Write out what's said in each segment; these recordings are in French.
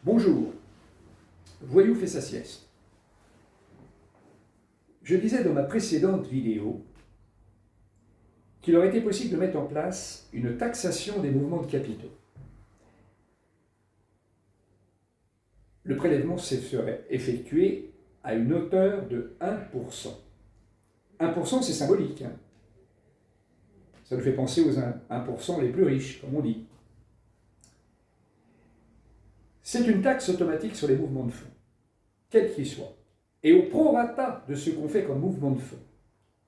Bonjour, Voyou fait sa sieste. Je disais dans ma précédente vidéo qu'il aurait été possible de mettre en place une taxation des mouvements de capitaux. Le prélèvement serait effectué à une hauteur de 1%. 1%, c'est symbolique. Ça nous fait penser aux 1% les plus riches, comme on dit. C'est une taxe automatique sur les mouvements de fonds, quels qu'ils soient, et au prorata de ce qu'on fait comme mouvement de fonds.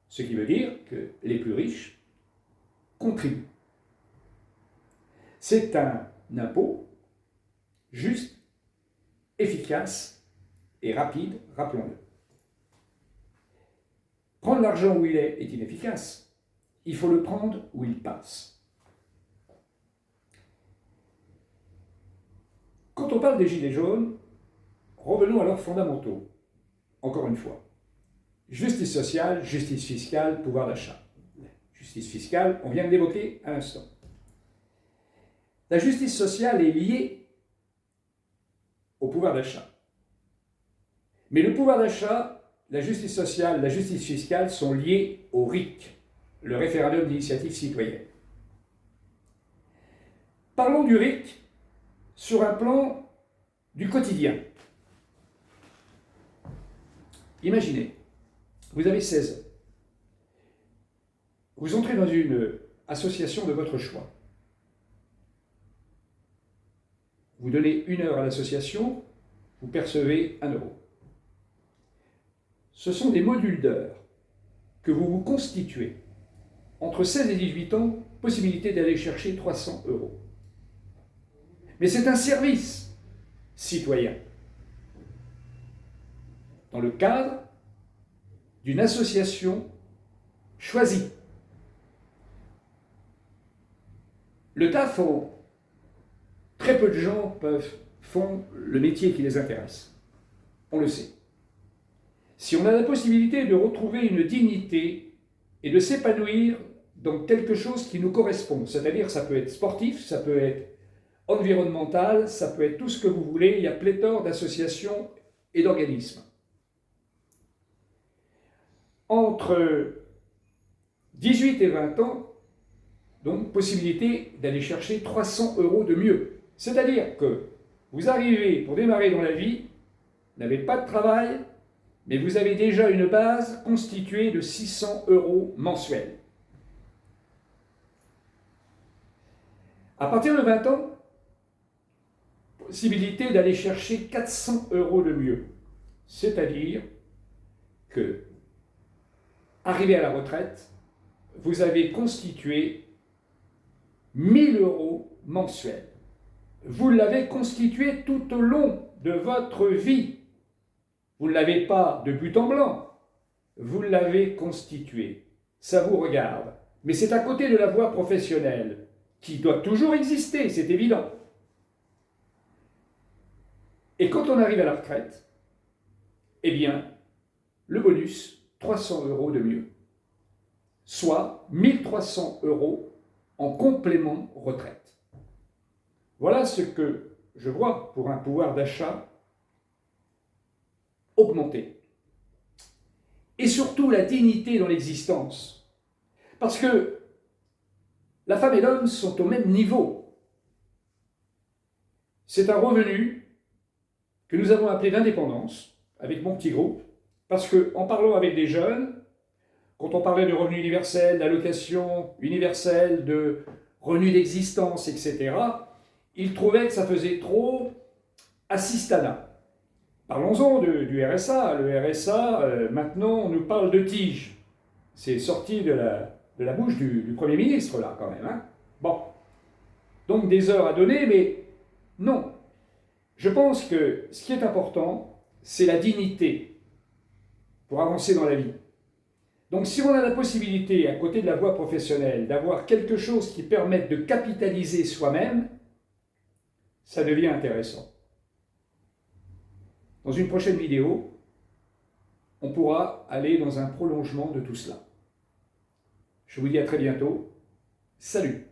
Ce qui veut dire que les plus riches contribuent. C'est un impôt juste, efficace et rapide, rappelons-le. Prendre l'argent où il est inefficace. Il faut le prendre où il passe. Quand on parle des gilets jaunes, revenons à leurs fondamentaux. Encore une fois, justice sociale, justice fiscale, pouvoir d'achat. Justice fiscale, on vient de l'évoquer à l'instant. La justice sociale est liée au pouvoir d'achat. Mais le pouvoir d'achat, la justice sociale, la justice fiscale sont liés au RIC, le référendum d'initiative citoyenne. Parlons du RIC sur un plan du quotidien. Imaginez, vous avez 16 ans. Vous entrez dans une association de votre choix. Vous donnez 1 heure à l'association, vous percevez 1 euro. Ce sont des modules d'heures que vous vous constituez. Entre 16 et 18 ans, possibilité d'aller chercher 300 euros. Mais c'est un service citoyen dans le cadre d'une association choisie. Le TAF, très peu de gens font le métier qui les intéresse. On le sait. Si on a la possibilité de retrouver une dignité et de s'épanouir dans quelque chose qui nous correspond, c'est-à-dire ça peut être sportif, ça peut être environnemental, ça peut être tout ce que vous voulez, il y a pléthore d'associations et d'organismes. Entre 18 et 20 ans, donc possibilité d'aller chercher 300 euros de mieux. C'est-à-dire que vous arrivez pour démarrer dans la vie, vous n'avez pas de travail, mais vous avez déjà une base constituée de 600 euros mensuels. À partir de 20 ans, possibilité d'aller chercher 400 euros de mieux. C'est-à-dire que, arrivé à la retraite, vous avez constitué 1000 euros mensuels. Vous l'avez constitué tout au long de votre vie. Vous ne l'avez pas de but en blanc. Vous l'avez constitué. Ça vous regarde. Mais c'est à côté de la voie professionnelle, qui doit toujours exister, c'est évident. Et quand on arrive à la retraite, eh bien, le bonus, 300 euros de mieux. Soit 1300 euros en complément retraite. Voilà ce que je vois pour un pouvoir d'achat augmenté. Et surtout la dignité dans l'existence. Parce que la femme et l'homme sont au même niveau. C'est un revenu que nous avons appelé l'indépendance, avec mon petit groupe, parce qu'en parlant avec des jeunes, quand on parlait de revenu universel, d'allocation universelle, de revenu d'existence, etc., ils trouvaient que ça faisait trop assistanat. Parlons-en du RSA. Le RSA, maintenant, on nous parle de tige. C'est sorti de la bouche du Premier ministre, là, quand même. Hein. Bon. Donc, des heures à donner, mais non. Je pense que ce qui est important, c'est la dignité pour avancer dans la vie. Donc, si on a la possibilité, à côté de la voie professionnelle, d'avoir quelque chose qui permette de capitaliser soi-même, ça devient intéressant. Dans une prochaine vidéo, on pourra aller dans un prolongement de tout cela. Je vous dis à très bientôt. Salut!